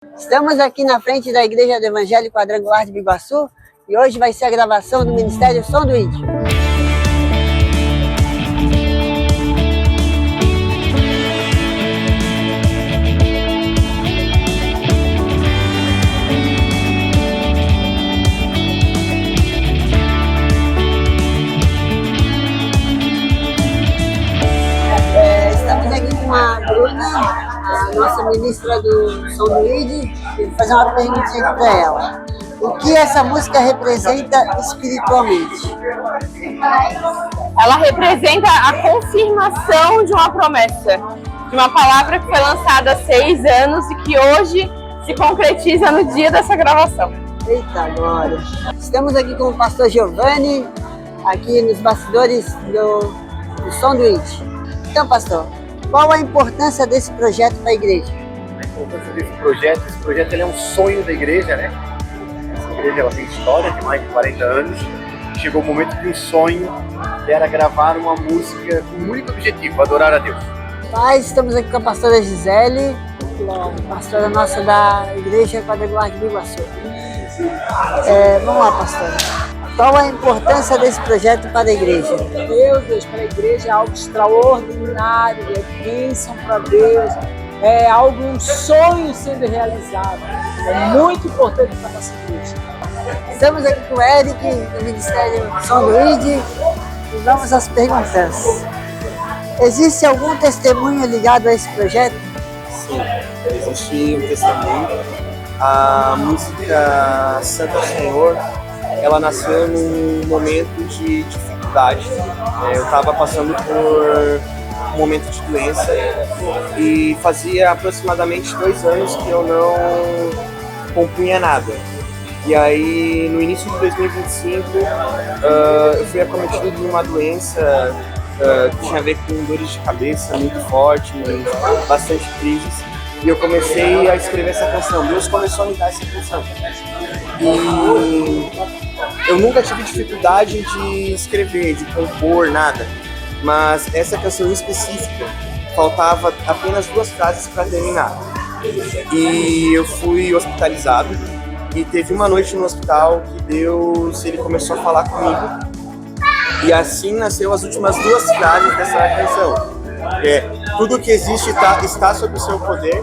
Estamos aqui na frente da Igreja do Evangelho Quadrangular de Biguaçu e hoje vai ser a gravação do Ministério Som do Índio. Estamos aqui com a Bruna, a nossa ministra do Som do Índio, e vou fazer uma perguntinha para ela. O que essa música representa espiritualmente? Ela representa a confirmação de uma promessa, de uma palavra que foi lançada há 6 anos e que hoje se concretiza no dia dessa gravação. Eita glória! Estamos aqui com o pastor Giovanni, aqui nos bastidores do Som do Índio. Então, pastor, qual a importância desse projeto para a igreja? A importância desse projeto, ele é um sonho da igreja, né? Essa igreja ela tem história de mais de 40 anos. Chegou o momento que um sonho era gravar uma música com um único objetivo, adorar a Deus. Nós estamos aqui com a pastora Gisele, pastora nossa da Igreja Quadrangular de Biguaçu. Vamos lá, pastora. Qual a importância desse projeto para a igreja? Meu Deus, para a igreja é algo extraordinário, é bênção para Deus, é algo, um sonho sendo realizado. É muito importante para a nossa igreja. Estamos aqui com o Eric, do Ministério Som do Índio, e vamos às perguntas. Existe algum testemunho ligado a esse projeto? Sim, existe um testemunho. A música Santo Senhor, ela nasceu num momento de dificuldade. Eu estava passando por um momento de doença e fazia aproximadamente 2 anos que eu não compunha nada. E aí, no início de 2025, eu fui acometido de uma doença que tinha a ver com dores de cabeça muito forte, bastante crises. E eu comecei a escrever essa canção. Deus começou a me dar essa canção. E eu nunca tive dificuldade de escrever, de compor, nada. Mas essa canção em específica, faltava apenas 2 frases para terminar. E eu fui hospitalizado. E teve uma noite no hospital que Deus ele começou a falar comigo. E assim nasceu as últimas 2 frases dessa canção. Tudo que existe está sob o seu poder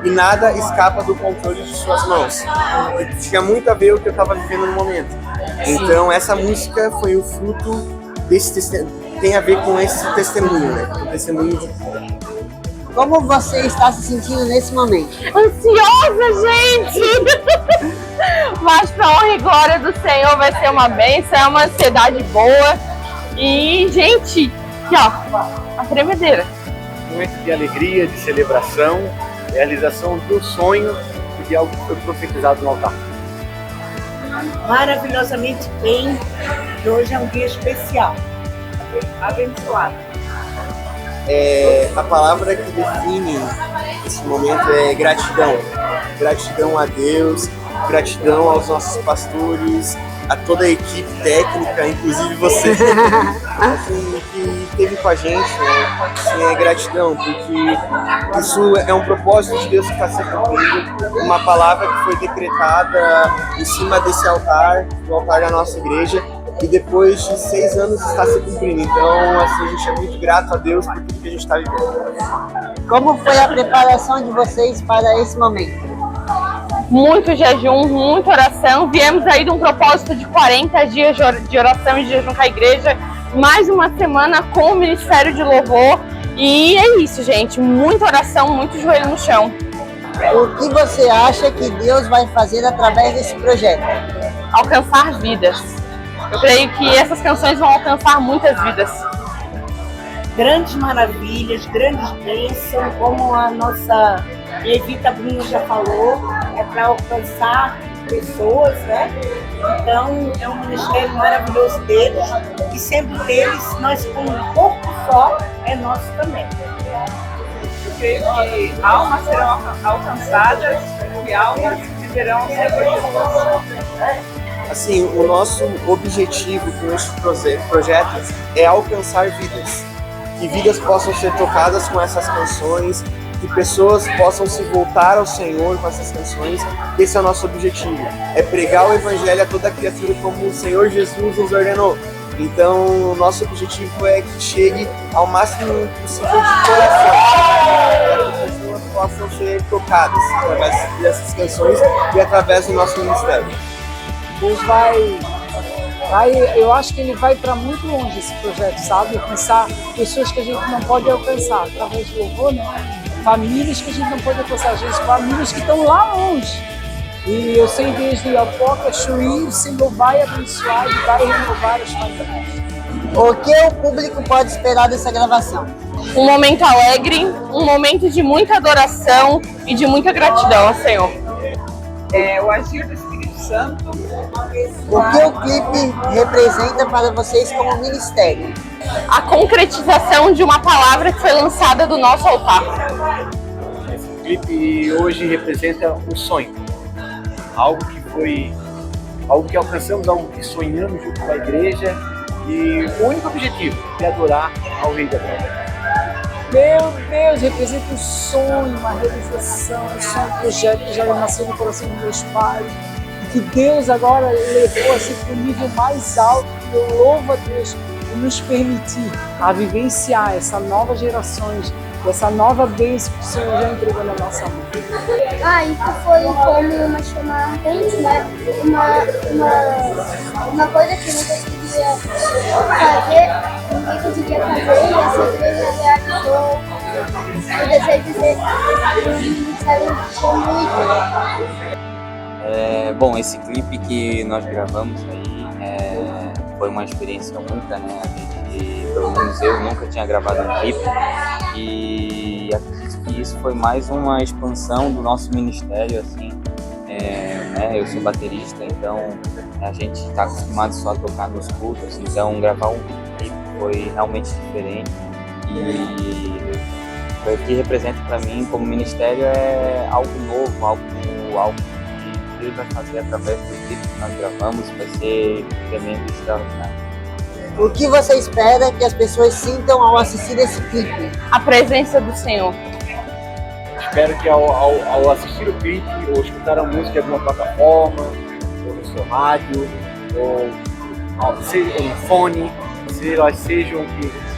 e nada escapa do controle de suas mãos. E tinha muito a ver com o que eu estava vivendo no momento. Então essa música foi o fruto desse testemunho, tem a ver com esse testemunho, né? O testemunho de... Como você está se sentindo nesse momento? Ansiosa, gente! Mas para honra e glória do Senhor vai ser uma bênção, é uma ansiedade boa. E, gente, aqui ó, a tremedeira. Um momento de alegria, de celebração, realização do sonho e de algo que foi profetizado no altar. Maravilhosamente bem, e hoje é um dia especial, abençoado. A palavra que define esse momento é gratidão. Gratidão a Deus, gratidão aos nossos pastores, a toda a equipe técnica, inclusive você, assim, que esteve com a gente, né? Assim, é gratidão, porque isso é um propósito de Deus que está sendo cumprido, uma palavra que foi decretada em cima desse altar, no altar da nossa igreja, e depois de 6 anos está se cumprindo. Então, assim, a gente é muito grato a Deus por tudo que a gente está vivendo. Como foi a preparação de vocês para esse momento? Muito jejum, muita oração. Viemos aí de um propósito de 40 dias de oração e de jejum com a igreja. Mais uma semana com o Ministério de Louvor. E é isso, gente. Muita oração, muito joelho no chão. O que você acha que Deus vai fazer através desse projeto? Alcançar vidas. Eu creio que essas canções vão alcançar muitas vidas. Grandes maravilhas, grandes bênçãos, como a nossa Evita Bruna já falou, é para alcançar pessoas, né? Então é um ministério maravilhoso deles, e sendo deles, nós como um corpo só, é nosso também. Eu creio que almas serão alcançadas e almas viverão sempre Jesus. Assim, o nosso objetivo com este projeto é alcançar vidas. Que vidas possam ser tocadas com essas canções, que pessoas possam se voltar ao Senhor com essas canções. Esse é o nosso objetivo, é pregar o Evangelho a toda criatura como o Senhor Jesus nos ordenou. Então, o nosso objetivo é que chegue ao máximo possível de coração, para que as pessoas possam ser tocadas através dessas canções e através do nosso ministério. Deus vai, eu acho que ele vai para muito longe esse projeto, sabe? Alcançar pessoas que a gente não pode alcançar através do louvor, né? Famílias que a gente não pode alcançar, às vezes famílias que estão lá longe. E eu sei desde Oiapoque, Chuí, o Senhor vai abençoar e vai renovar as famílias. O que o público pode esperar dessa gravação? Um momento alegre, um momento de muita adoração e de muita gratidão ao Senhor. O agir do Espírito Santo. O que o clipe representa para vocês como ministério? A concretização de uma palavra que foi lançada do nosso altar. Esse clipe hoje representa um sonho, algo que alcançamos, algo que sonhamos junto com a igreja, e o único objetivo é adorar ao Rei da Glória. Meu Deus, representa um sonho, uma realização, um sonho, um projeto que já nasceu no coração dos meus pais. E que Deus agora levou assim para o nível mais alto. E eu louvo a Deus por nos permitir a vivenciar essa nova gerações, essa nova bênção que o Senhor já entregou na nossa mão. Isso foi como uma chamada ardente, né? Uma coisa que não conseguia fazer, ninguém conseguia fazer, e essa igreja realizou o desejo de ser um ministério muito. Bom, esse clipe que nós gravamos aí foi uma experiência única, né? Pelo menos eu nunca tinha gravado um clipe e acredito que isso foi mais uma expansão do nosso ministério, assim. Eu sou baterista, então a gente está acostumado só a tocar nos cultos, então gravar um clipe foi realmente diferente e o que representa para mim como ministério é algo novo, algo que Deus vai fazer através do clipe que nós gravamos, vai ser tremendo e extraordinário. O que você espera que as pessoas sintam ao assistir esse clipe? A presença do Senhor. Espero que ao assistir o clipe ou escutar a música em alguma plataforma, ou no seu rádio, ou seja no fone, elas sejam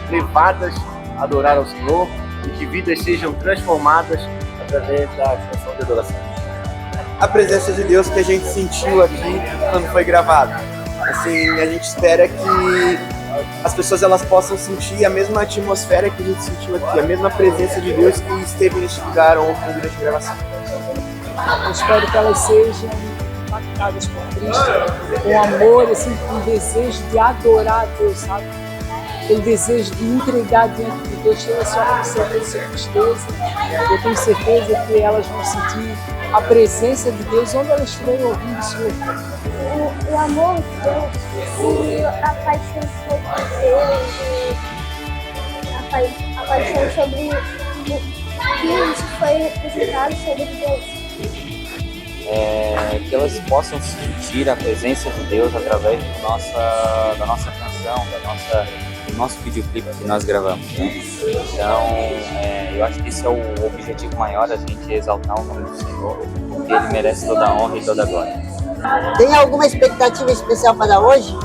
levadas a adorar ao Senhor e que vidas sejam transformadas através da canção de adoração. A presença de Deus que a gente sentiu aqui quando foi gravado. Assim, a gente espera que as pessoas elas possam sentir a mesma atmosfera que a gente sentiu aqui, a mesma presença de Deus que esteve neste lugar ontem durante a gravação. Eu espero que elas sejam impactadas por Cristo, com amor, assim, com desejo de adorar a Deus, sabe? Aquele desejo de entregar diante de Deus toda a sua tristeza, sua tristeza. Eu tenho certeza que elas vão sentir a presença de Deus onde elas estiverem ouvindo esse louvor. O amor de Deus e a paixão sobre Deus, a paixão sobre o que foi representado sobre Deus. Que elas possam sentir a presença de Deus através da nossa canção, do nosso videoclipe que nós gravamos, né? Então, eu acho que esse é o objetivo maior, a gente exaltar o nome do Senhor, porque Ele merece toda a honra e toda a glória. Tem alguma expectativa especial para hoje?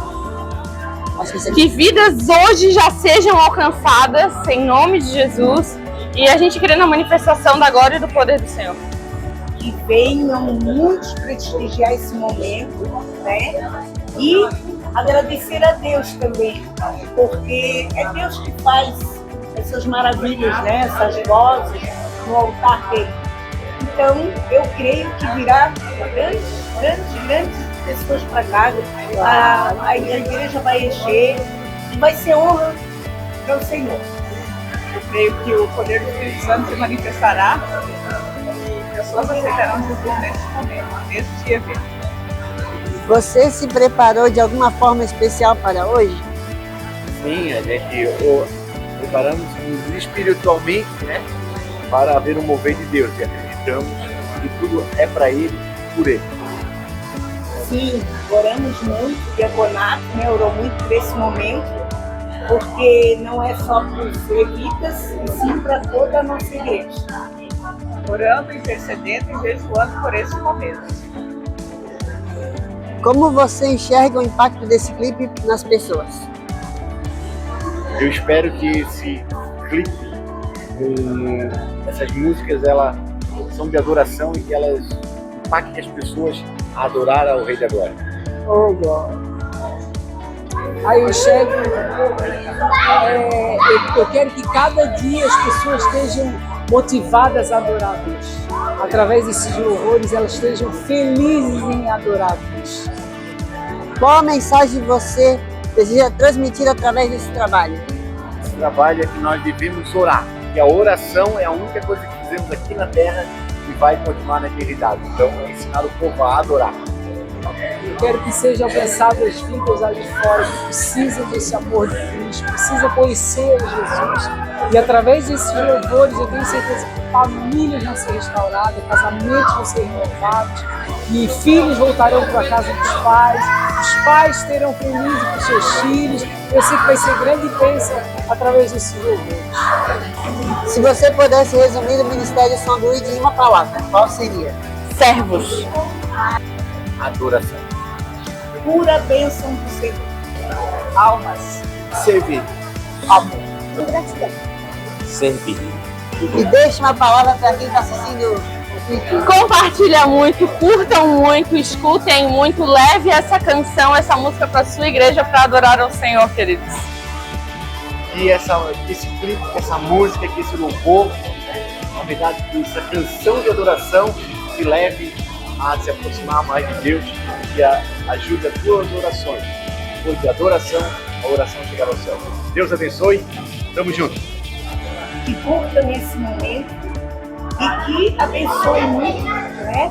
Que vidas hoje já sejam alcançadas em nome de Jesus e a gente querendo a manifestação da glória e do poder do Senhor. Que venham muitos prestigiar esse momento, né? E agradecer a Deus também, porque é Deus que faz essas maravilhas, né? Essas vozes no altar dele. Então, eu creio que virá grandes pessoas para cá, a igreja vai encher e vai ser honra para o Senhor. Eu creio que o poder do Espírito Santo se manifestará e pessoas aceitarão Jesus nesse momento, nesse evento. Você se preparou de alguma forma especial para hoje? Sim, a gente preparamos espiritualmente, né, para ver o mover de Deus e acreditamos que tudo é para Ele, por Ele. Sim, oramos muito, o diaconato, né, orou muito por esse momento, porque não é só para os levitas, e sim para toda a nossa igreja. orando, intercedendo e jejuando por esse momento. Como você enxerga o impacto desse clipe nas pessoas? Eu espero que esse clipe, com essas músicas, elas são de adoração e que elas impactem as pessoas a adorar ao Rei da Glória. Oh, God. Aí eu enxergo, eu quero que cada dia as pessoas estejam motivadas a adorar a Deus. Através desses louvores, elas estejam felizes em adorar a Deus. Qual a mensagem você deseja transmitir através desse trabalho? Esse trabalho é que nós devemos orar, e a oração é a única coisa que fizemos aqui na Terra e vai continuar na eternidade. Então, ensinar o povo a adorar. Eu quero que sejam alcançadas vidas ali fora que precisam desse amor de Cristo, precisam conhecer Jesus. E através desses louvores eu tenho certeza que famílias vão ser restauradas, casamentos vão ser renovados, e filhos voltarão para a casa dos pais, os pais terão felizes com seus filhos. Eu sei que vai ser grande bênção através desses louvores. Se você pudesse resumir o Ministério São Luís em uma palavra, qual seria? Servos. Adoração. Pura bênção do Senhor. Almas. Servir. Gratidão. Servir. E deixe uma palavra para quem está assistindo o clipe. Compartilha muito, curtam muito, escutem muito, leve essa canção, essa música para sua igreja para adorar ao Senhor, queridos. Que esse clipe, que essa música, que esse louvor, na verdade, que essa canção de adoração te leve a se aproximar mais de Deus e ajude as tuas orações. Depois de adoração, a oração chegará ao céu. Deus abençoe. Tamo junto. Que curta nesse momento e que abençoe muito, né,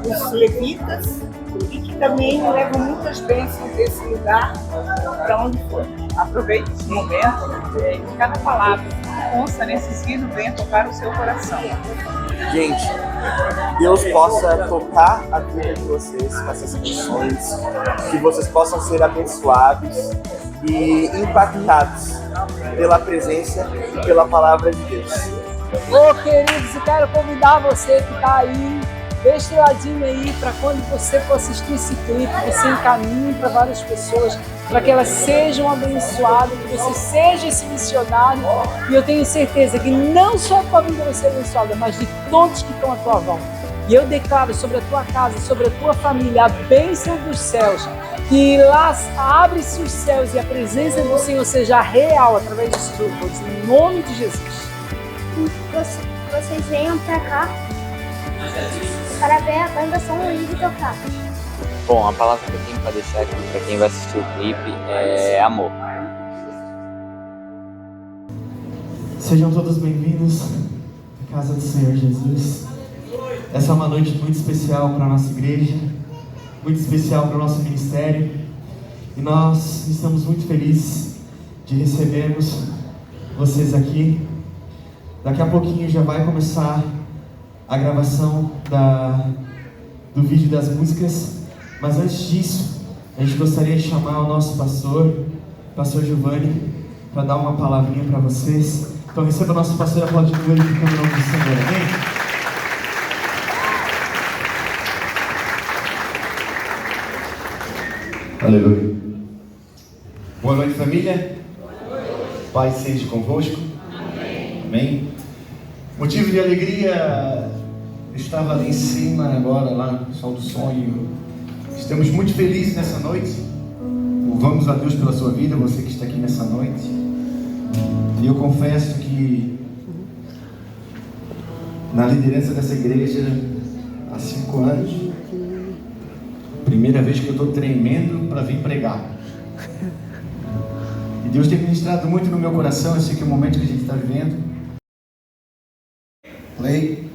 os levitas e que também levam muitas bênçãos desse lugar para onde for. Aproveite esse momento e que cada palavra que consta nesse hino venha tocar o seu coração. Gente, Deus possa tocar a vida de vocês com essas canções, que vocês possam ser abençoados e impactados pela presença e pela palavra de Deus. Ô queridos, eu quero convidar você que está aí, deixa o ladinho aí para quando você for assistir esse clipe, você encaminhe para várias pessoas, para que elas sejam abençoadas, que você seja esse missionário. E eu tenho certeza que não só a tua vida vai ser abençoada, mas de todos que estão à tua volta. E eu declaro sobre a tua casa, sobre a tua família, a bênção dos céus, que lá abre-se os céus e a presença do Senhor seja real através desses louvores, em nome de Jesus. Vocês venham pra cá para ver a banda São Luís tocar. Bom, a palavra que eu tenho para deixar aqui para quem vai assistir o clipe é amor. Sejam todos bem-vindos à casa do Senhor Jesus. Essa é uma noite muito especial para a nossa igreja, muito especial para o nosso ministério, e nós estamos muito felizes de recebermos vocês aqui. Daqui a pouquinho já vai começar a gravação do vídeo das músicas, mas antes disso, a gente gostaria de chamar o nosso pastor Giovanni, para dar uma palavrinha para vocês. Então receba o nosso pastor aplaudindo ele, ficando no nome do Senhor, amém? Aleluia. Boa noite, família. Paz seja convosco. Amém. Motivo de alegria, eu estava ali em cima agora, lá no Sol do Sonho. Estamos muito felizes nessa noite. Louvamos a Deus pela sua vida, você que está aqui nessa noite. E eu confesso que na liderança dessa igreja há 5 anos, primeira vez que eu estou tremendo para vir pregar. E Deus tem ministrado muito no meu coração. Eu sei que é o momento que a gente está vivendo. Play.